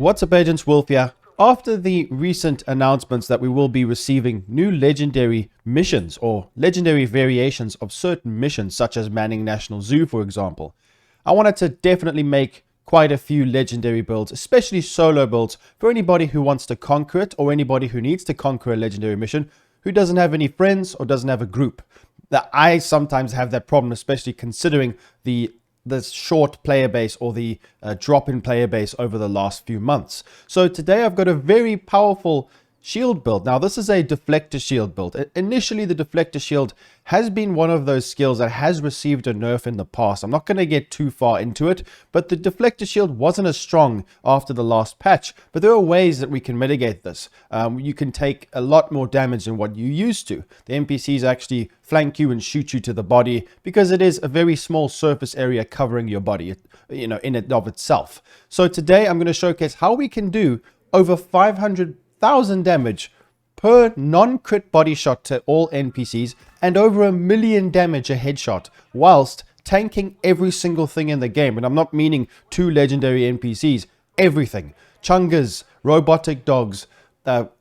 What's up, Agents? Wolf here. After the recent announcements that we will be receiving new legendary missions or legendary variations of certain missions, such as manning National Zoo, for example, I wanted to definitely make quite a few legendary builds, especially solo builds, for anybody who wants to conquer it or anybody who needs to conquer a legendary mission who doesn't have any friends or doesn't have a group. That I sometimes have that problem, especially considering the short player base or the drop in player base over the last few months. So today I've got a very powerful shield build. Now this is a deflector shield build. Initially the deflector shield has been one of those skills that has received a nerf in the past. I'm not going to get too far into it, but the deflector shield wasn't as strong after the last patch. But there are ways that we can mitigate this. You can take a lot more damage than what you used to. The NPCs actually flank you and shoot you to the body because it is a very small surface area covering your body, in and of itself. So today I'm going to showcase how we can do over 500,000 damage per non-crit body shot to all NPCs and over 1 million damage a headshot whilst tanking every single thing in the game. And I'm not meaning 2 legendary NPCs, everything. Chungas, robotic dogs,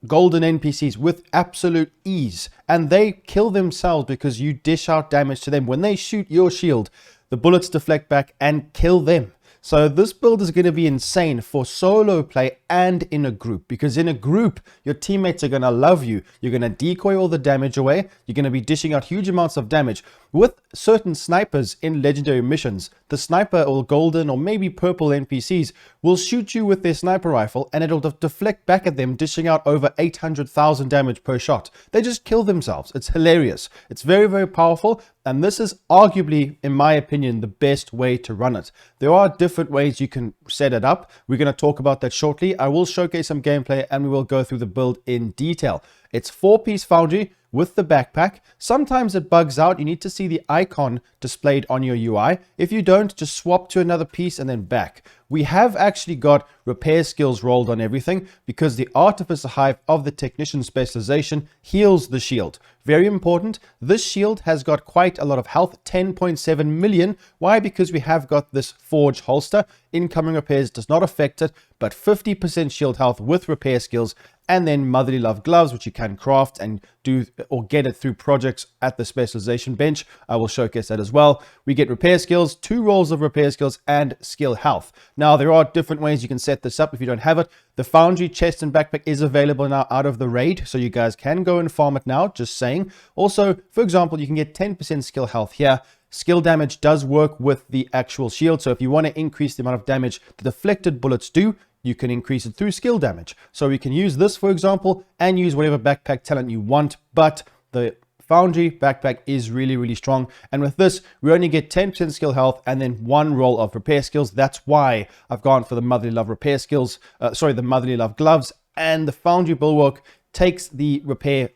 golden NPCs with absolute ease. And they kill themselves because you dish out damage to them. When they shoot your shield, the bullets deflect back and kill them. So this build is going to be insane for solo play and in a group, because in a group, your teammates are going to love you. You're going to decoy all the damage away. You're going to be dishing out huge amounts of damage. With certain snipers in legendary missions, the sniper or golden or maybe purple NPCs will shoot you with their sniper rifle and it'll deflect back at them, dishing out over 800,000 damage per shot. They just kill themselves. It's hilarious. It's very, very powerful. And this is arguably, in my opinion, the best way to run it. There are different ways you can set it up. We're going to talk about that shortly. I will showcase some gameplay and we will go through the build in detail. It's 4-piece foundry with the backpack. Sometimes it bugs out. You need to see the icon displayed on your UI. If you don't, just swap to another piece and then back. We have actually got repair skills rolled on everything because the Artificer Hive of the Technician specialization heals the shield. Very important. This shield has got quite a lot of health, 10.7 million. Why? Because we have got this Forge holster. Incoming repairs does not affect it, but 50% shield health with repair skills, and then Motherly Love gloves, which you can craft and do or get it through projects at the specialization bench. I will showcase that as well. We get repair skills, 2 rolls of repair skills, and skill health. Now, there are different ways you can set this up if you don't have it. The Foundry chest and backpack is available now out of the raid, so you guys can go and farm it now, just saying. Also, for example, you can get 10% skill health here. Skill damage does work with the actual shield, so if you want to increase the amount of damage the deflected bullets do, you can increase it through skill damage. So we can use this, for example, and use whatever backpack talent you want, but the Foundry backpack is really, really strong. And with this, we only get 10% skill health and then 1 roll of repair skills. That's why I've gone for the Motherly Love repair skills, the Motherly Love gloves. And the Foundry bulwark takes the repair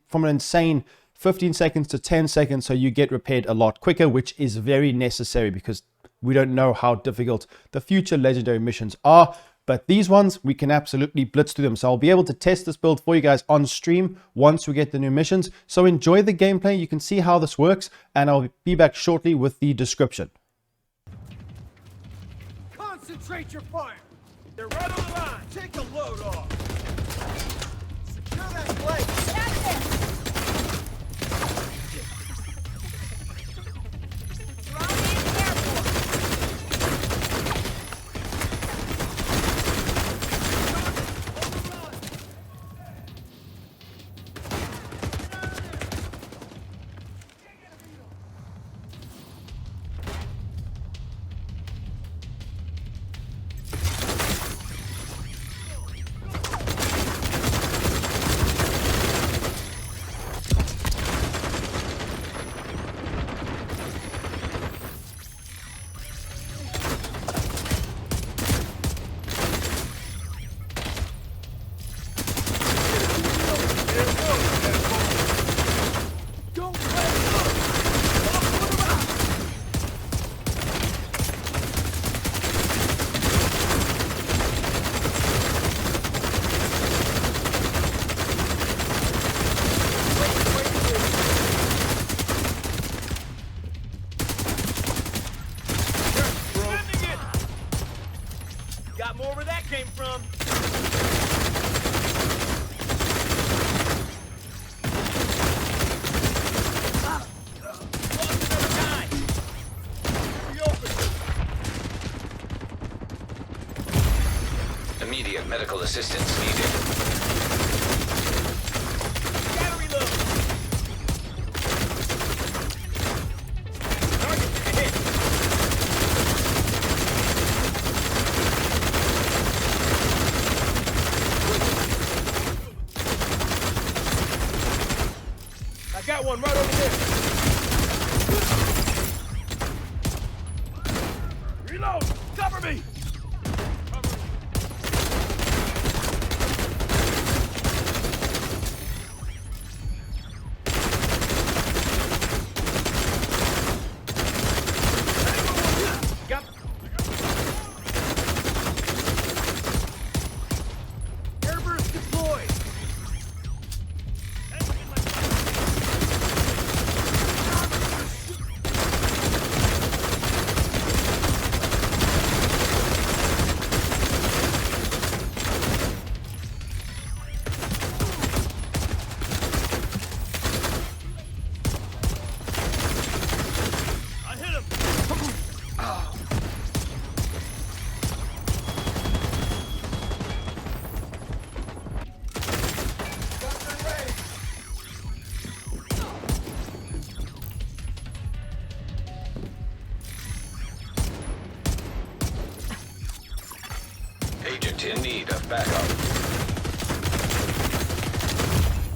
from an insane 15 seconds to 10 seconds, so you get repaired a lot quicker, which is very necessary because we don't know how difficult the future legendary missions are. But these ones, we can absolutely blitz through them. So I'll be able to test this build for you guys on stream once we get the new missions. So enjoy the gameplay. You can see how this works. And I'll be back shortly with the description. Concentrate your fire. They're right on the line. Take the load off. Secure that blade. Medical assistance needed. Gotta reload. Target hit. I got one right over there. Reload! Cover me! Got Airburst deployed! I hit him! Agent in need of backup.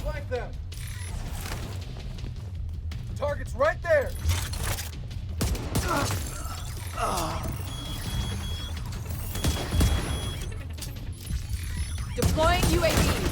Flank them! Target's right there! Deploying UAV.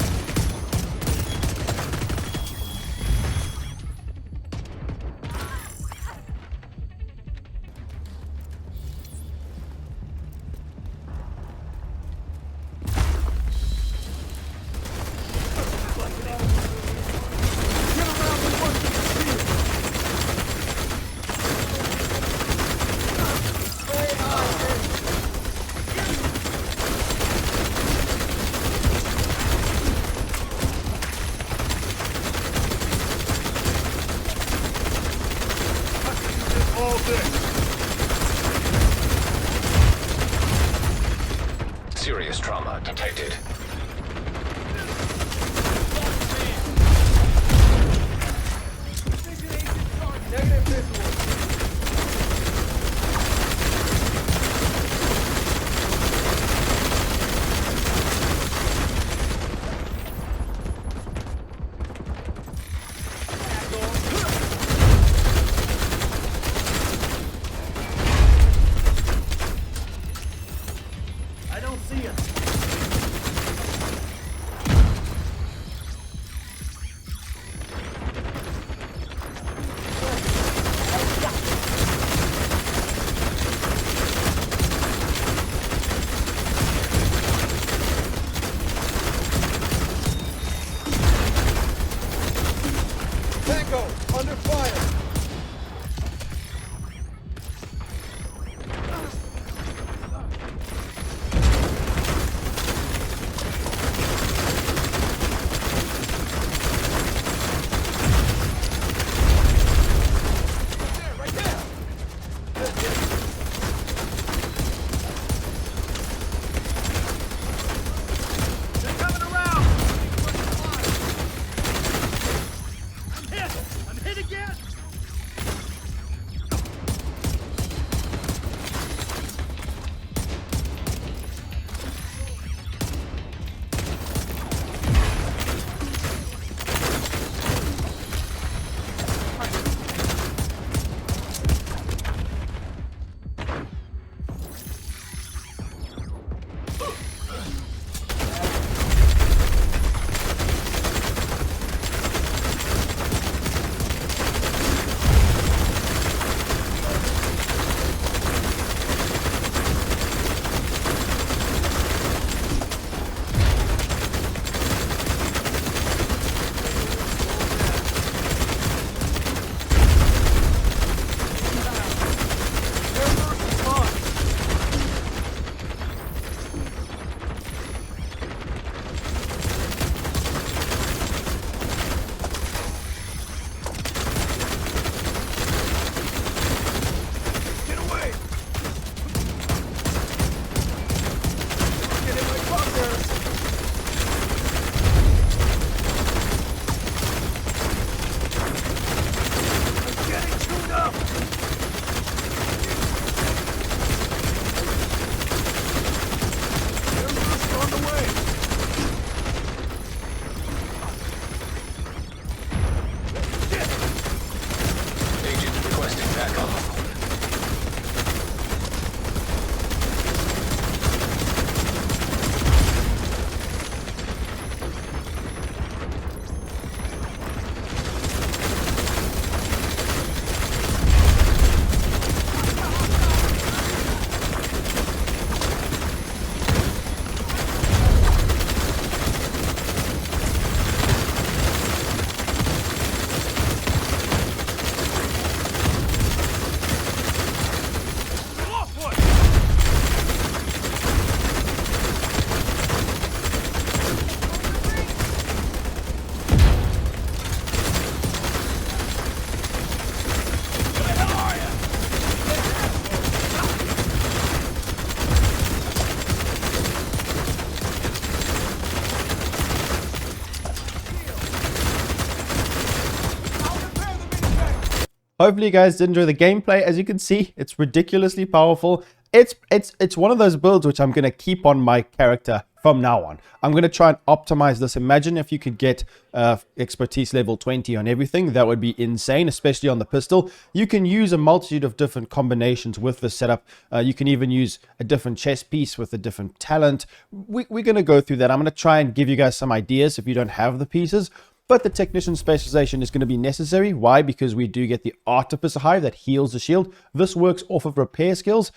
Hopefully you guys did enjoy the gameplay. As you can see, it's ridiculously powerful. It's one of those builds which I'm going to keep on my character from now on. I'm going to try and optimize this. Imagine if you could get expertise level 20 on everything. That would be insane, especially on the pistol. You can use a multitude of different combinations with this setup. You can even use a different chest piece with a different talent. We're going to go through that. I'm going to try and give you guys some ideas if you don't have the pieces. But the technician specialization is going to be necessary. Why? Because we do get the artificer hive that heals the shield. This works off of repair skills.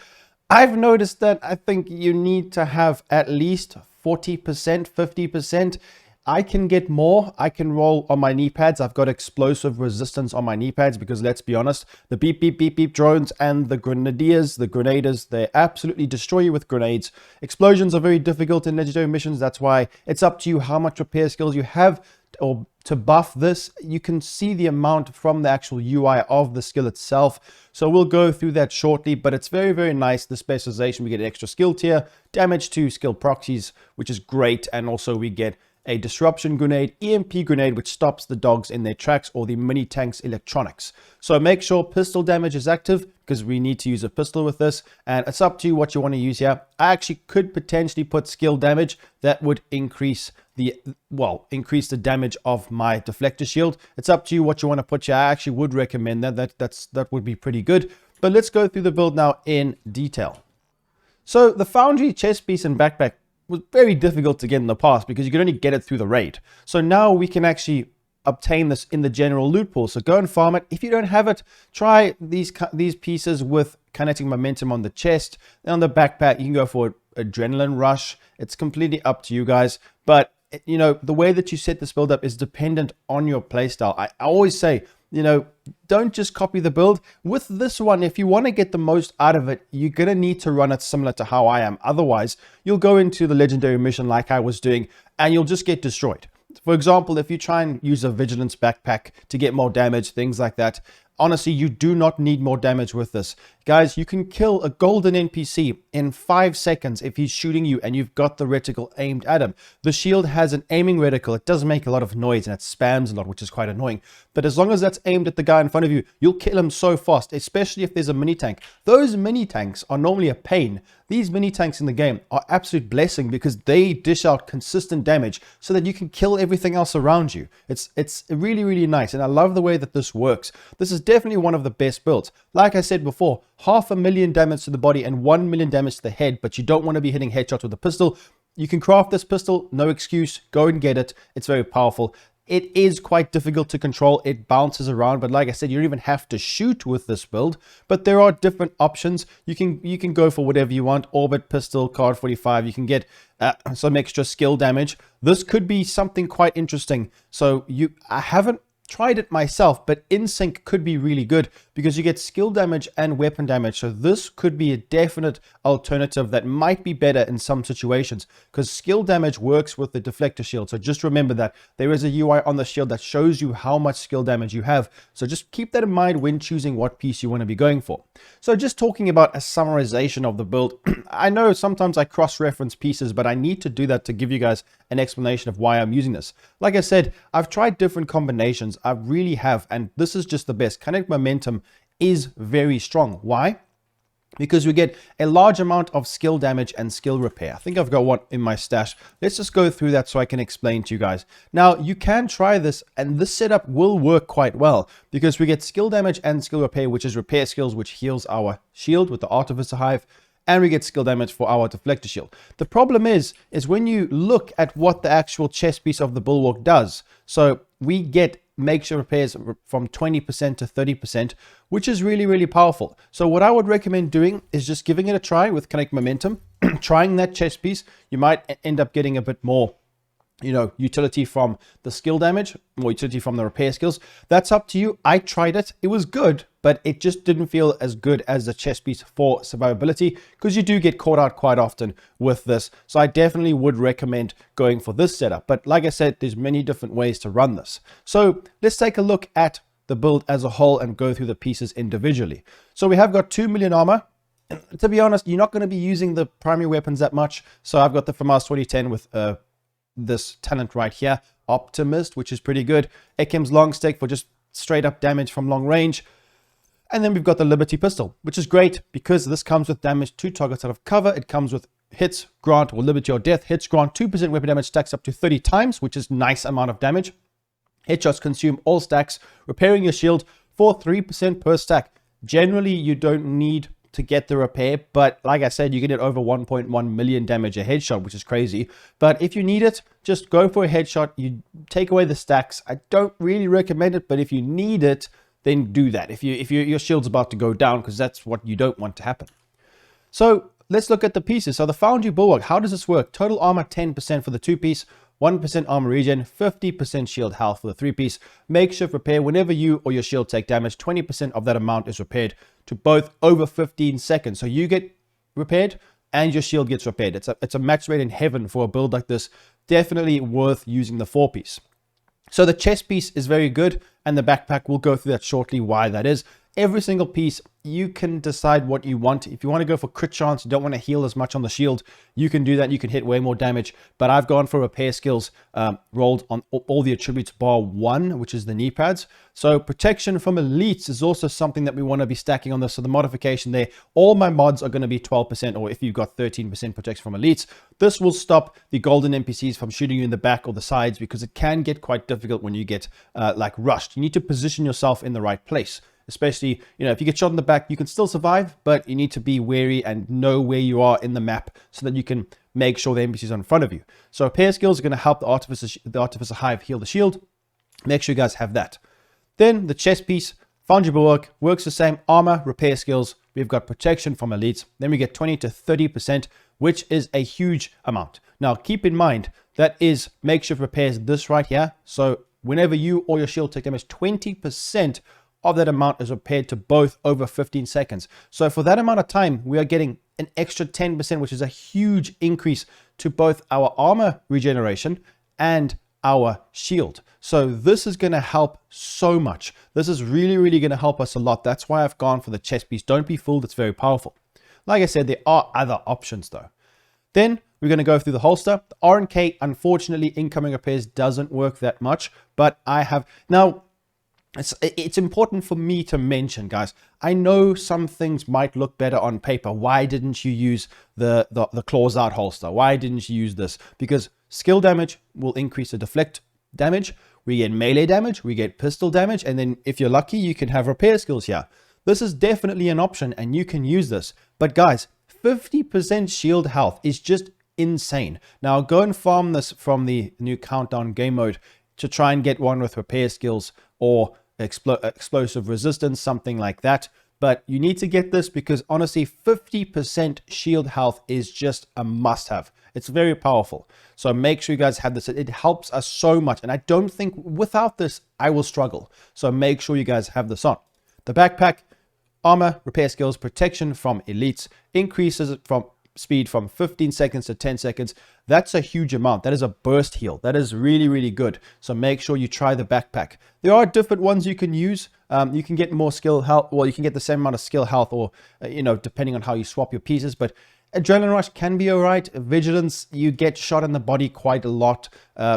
I've noticed that I think you need to have at least 40%, 50%. I can get more. I can roll on my knee pads. I've got explosive resistance on my knee pads because let's be honest, the beep, beep, beep, beep drones and the grenadiers, they absolutely destroy you with grenades. Explosions are very difficult in legendary missions. That's why it's up to you how much repair skills you have or to buff this. You can see the amount from the actual UI of the skill itself. So we'll go through that shortly, but it's very, very nice. The specialization, we get an extra skill tier, damage to skill proxies, which is great. And also we get a disruption grenade, EMP grenade, which stops the dogs in their tracks or the mini tank's electronics. So make sure pistol damage is active because we need to use a pistol with this, and it's up to you what you want to use here. I actually could potentially put skill damage that would increase the damage of my deflector shield. It's up to you what you want to put here. I actually would recommend that would be pretty good. But let's go through the build now in detail. So the foundry chest piece and backpack was very difficult to get in the past because you could only get it through the raid. So now we can actually obtain this in the general loot pool. So go and farm it. If you don't have it, try these pieces with kinetic momentum on the chest. And on the backpack, you can go for adrenaline rush. It's completely up to you guys. But, you know, the way that you set this build up is dependent on your playstyle. I always say, you know, don't just copy the build. With this one, if you want to get the most out of it, you're going to need to run it similar to how I am. Otherwise, you'll go into the legendary mission like I was doing, and you'll just get destroyed. For example, if you try and use a vigilance backpack to get more damage, things like that, honestly, you do not need more damage with this. Guys, you can kill a golden NPC in 5 seconds if he's shooting you and you've got the reticle aimed at him. The shield has an aiming reticle. It does make a lot of noise and it spams a lot, which is quite annoying. But as long as that's aimed at the guy in front of you, you'll kill him so fast, especially if there's a mini tank. Those mini tanks are normally a pain. These mini tanks in the game are absolute blessing because they dish out consistent damage so that you can kill everything else around you. It's really, really nice. And I love the way that this works. This is definitely one of the best builds. Like I said before, 500,000 damage to the body and 1 million damage to the head, but you don't want to be hitting headshots with a pistol. You can craft this pistol, no excuse, go and get it. It's very powerful. It is quite difficult to control. It bounces around, but like I said, you don't even have to shoot with this build, but there are different options. You can go for whatever you want. Orbit, pistol, card 45. You can get some extra skill damage. This could be something quite interesting. So I haven't tried it myself, but in sync could be really good because you get skill damage and weapon damage. So this could be a definite alternative that might be better in some situations because skill damage works with the deflector shield. So just remember that there is a UI on the shield that shows you how much skill damage you have. So just keep that in mind when choosing what piece you want to be going for. So just talking about a summarization of the build, I know sometimes I cross-reference pieces, but I need to do that to give you guys an explanation of why I'm using this. Like I said, I've tried different combinations. I really have, and this is just the best. Kinetic momentum is very strong. Why? Because we get a large amount of skill damage and skill repair. I think I've got one in my stash. Let's just go through that so I can explain to you guys. Now, you can try this, and this setup will work quite well because we get skill damage and skill repair, which is repair skills, which heals our shield with the Artificer Hive, and we get skill damage for our deflector shield. The problem is when you look at what the actual chest piece of the Bulwark does. So we get makeshift repairs from 20% to 30%, which is really, really powerful. So what I would recommend doing is just giving it a try with kinetic momentum, trying that chest piece. You might end up getting a bit more, you know, utility from the skill damage, more utility from the repair skills. That's up to you. I tried it. It was good, but it just didn't feel as good as the chest piece for survivability because you do get caught out quite often with this. So I definitely would recommend going for this setup. But like I said, there's many different ways to run this. So let's take a look at the build as a whole and go through the pieces individually. So we have got 2 million armor. To be honest, you're not going to be using the primary weapons that much. So I've got the FAMAS 2010 with this talent right here, Optimist, which is pretty good. Ekim's long stick for just straight up damage from long range. And then we've got the Liberty pistol, which is great because this comes with damage to targets out of cover. It comes with hits, grant, or liberty or death. Hits grant 2% weapon damage, stacks up to 30 times, which is nice amount of damage. Headshots consume all stacks, repairing your shield for 3% per stack. Generally, you don't need to get the repair, but like I said, you get it over 1.1 million damage a headshot, which is crazy. But if you need it, just go for a headshot. You take away the stacks. I don't really recommend it, but if you need it, then do that. If your shield's about to go down, because that's what you don't want to happen. So let's look at the pieces. So the Foundry Bulwark, how does this work? Total armor 10% for the 2-piece, 1% armor regen, 50% shield health for the 3-piece. Makeshift repair, whenever you or your shield take damage, 20% of that amount is repaired to both over 15 seconds. So you get repaired and your shield gets repaired. It's a match made in heaven for a build like this. Definitely worth using the 4-piece. So the chest piece is very good, and the backpack, we'll go through that shortly, why that is. Every single piece, you can decide what you want. If you want to go for crit chance, you don't want to heal as much on the shield, you can do that. You can hit way more damage. But I've gone for repair skills, rolled on all the attributes bar 1, which is the knee pads. So protection from elites is also something that we want to be stacking on this. So the modification there, all my mods are going to be 12%, or if you've got 13% protection from elites. This will stop the golden NPCs from shooting you in the back or the sides, because it can get quite difficult when you get like rushed. You need to position yourself in the right place. Especially, if you get shot in the back, you can still survive, but you need to be wary and know where you are in the map so that you can make sure the NPCs are in front of you. So repair skills are going to help the Artificer Hive heal the shield. Make sure you guys have that. Then the chest piece, Foundry Bulwark, works the same. Armor, repair skills. We've got protection from elites. Then we get 20 to 30%, which is a huge amount. Now, keep in mind, that is makeshift repairs, this right here. So whenever you or your shield take damage, 20% of that amount is repaired to both over 15 seconds. So for that amount of time, we are getting an extra 10%, which is a huge increase to both our armor regeneration and our shield. So this is going to help so much. This is really, really going to help us a lot. That's why I've gone for the chest piece. Don't be fooled. It's very powerful. Like I said, there are other options though. Then we're going to go through the holster. The R&K, unfortunately, incoming repairs doesn't work that much, but I have now. It's important for me to mention, guys. I know some things might look better on paper. Why didn't you use the claws out holster? Why didn't you use this? Because skill damage will increase the deflect damage. We get melee damage. We get pistol damage. And then if you're lucky, you can have repair skills here. This is definitely an option and you can use this. But guys, 50% shield health is just insane. Now go and farm this from the new countdown game mode to try and get one with repair skills or explosive resistance, something like that. But you need to get this because honestly, 50% shield health is just a must-have. It's very powerful. So make sure you guys have this. It helps us so much. And I don't think without this, I will struggle. So make sure you guys have this on. The backpack, armor, repair skills, protection from elites, increases from speed from 15 seconds to 10 seconds. That's a huge amount. That is a burst heal. That is really, really good. So make sure you try the backpack. There are different ones you can use. You can get more skill health. Well, you can get the same amount of skill health or, depending on how you swap your pieces. But Adrenaline Rush can be all right. Vigilance, you get shot in the body quite a lot.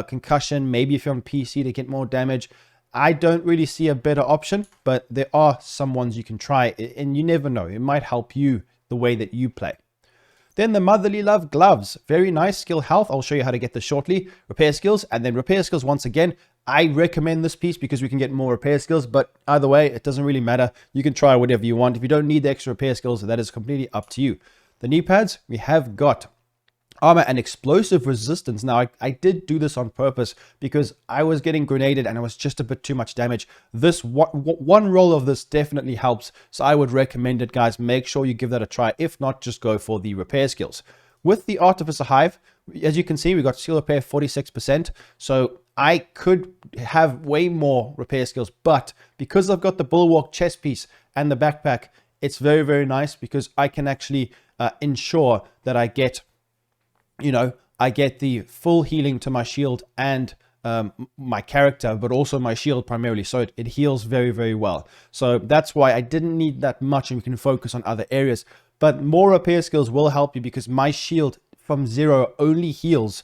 Concussion, maybe if you're on PC to get more damage. I don't really see a better option, but there are some ones you can try. And you never know. It might help you the way that you play. Then the Motherly Love Gloves. Very nice skill health. I'll show you how to get this shortly. Repair skills. And then repair skills once again. I recommend this piece because we can get more repair skills. But either way, it doesn't really matter. You can try whatever you want. If you don't need the extra repair skills, that is completely up to you. The knee pads, we have got armor and explosive resistance. Now, I did do this on purpose because I was getting grenaded and it was just a bit too much damage. This one roll of this definitely helps. So I would recommend it, guys. Make sure you give that a try. If not, just go for the repair skills. With the Artificer Hive, as you can see, we got skill repair 46%. So I could have way more repair skills, but because I've got the Bulwark chest piece and the backpack, it's very, very nice because I can actually ensure that I get the full healing to my shield and my character, but also my shield primarily. So it heals very, very well. So that's why I didn't need that much and we can focus on other areas. But more repair skills will help you because my shield from 0 only heals,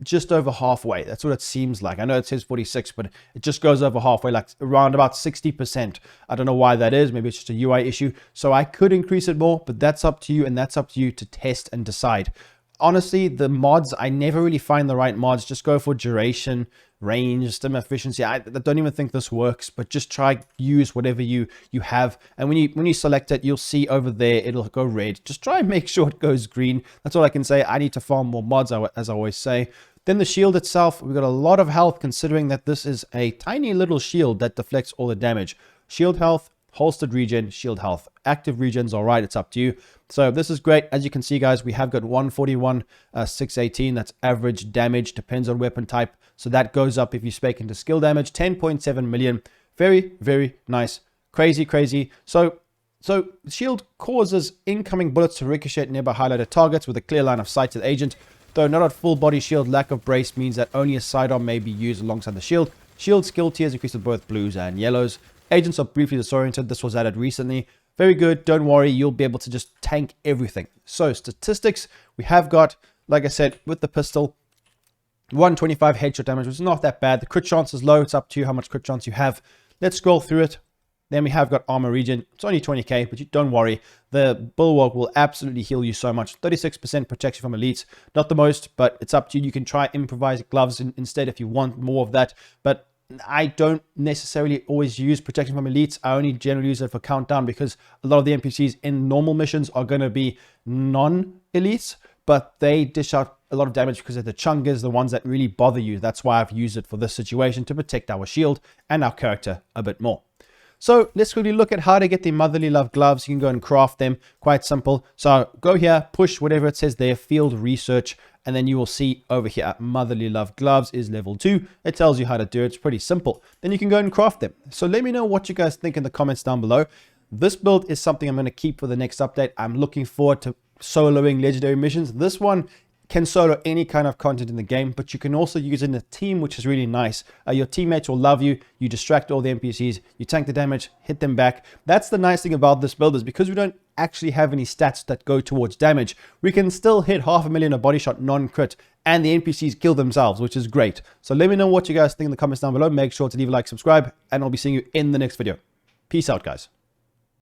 just over halfway. That's what it seems like. I know it says 46, but it just goes over halfway, like around about 60%. I don't know why that is. Maybe it's just a UI issue. So I could increase it more, but that's up to you, and that's up to you to test and decide. Honestly, the mods, I never really find the right mods. Just go for duration, range, stim efficiency. I don't even think this works, but just try use whatever you have. And when you select it, you'll see over there it'll go red. Just try and make sure it goes green. That's all I can say. I need to farm more mods, as I always say. Then the shield itself, we've got a lot of health, considering that this is a tiny little shield that deflects all the damage. Shield health, holstered regen, shield health. Active regen's all right, it's up to you. So this is great. As you can see, guys, we have got 141, 618. That's average damage, depends on weapon type. So that goes up if you spec into skill damage. 10.7 million. Very, very nice. Crazy, crazy. So shield causes incoming bullets to ricochet nearby highlighted targets with a clear line of sight to the agent. Though not at full body shield, lack of brace means that only a sidearm may be used alongside the shield. Shield skill tiers increase with both blues and yellows. Agents are briefly disoriented. This was added recently. Very good. Don't worry. You'll be able to just tank everything. So statistics, we have got, like I said, with the pistol, 125 headshot damage, which is not that bad. The crit chance is low. It's up to you how much crit chance you have. Let's scroll through it. Then we have got armor regen. It's only 20k, but don't worry. The bulwark will absolutely heal you so much. 36% protection from elites. Not the most, but it's up to you. You can try improvise gloves instead if you want more of that. But I don't necessarily always use protection from elites. I only generally use it for countdown because a lot of the NPCs in normal missions are going to be non-elites, but they dish out a lot of damage because they're the chungers, the ones that really bother you. That's why I've used it for this situation, to protect our shield and our character a bit more. So let's quickly look at how to get the motherly love gloves. You can go and craft them. Quite simple. So go here, push whatever it says there, field research, and then you will see over here, motherly love gloves is level 2. It tells you how to do it. It's pretty simple. Then you can go and craft them. So let me know what you guys think in the comments down below. This build is something I'm going to keep for the next update. I'm looking forward to soloing legendary missions. This one can solo any kind of content in the game, but you can also use it in a team, which is really nice. Your teammates will love you. You distract all the NPCs, you tank the damage, hit them back. That's the nice thing about this build, is because we don't actually have any stats that go towards damage, we can still hit 500,000 a body shot non-crit, and the NPCs kill themselves, which is great. So let me know what you guys think in the comments down below. Make sure to leave a like, subscribe, and I'll be seeing you in the next video. Peace out, guys.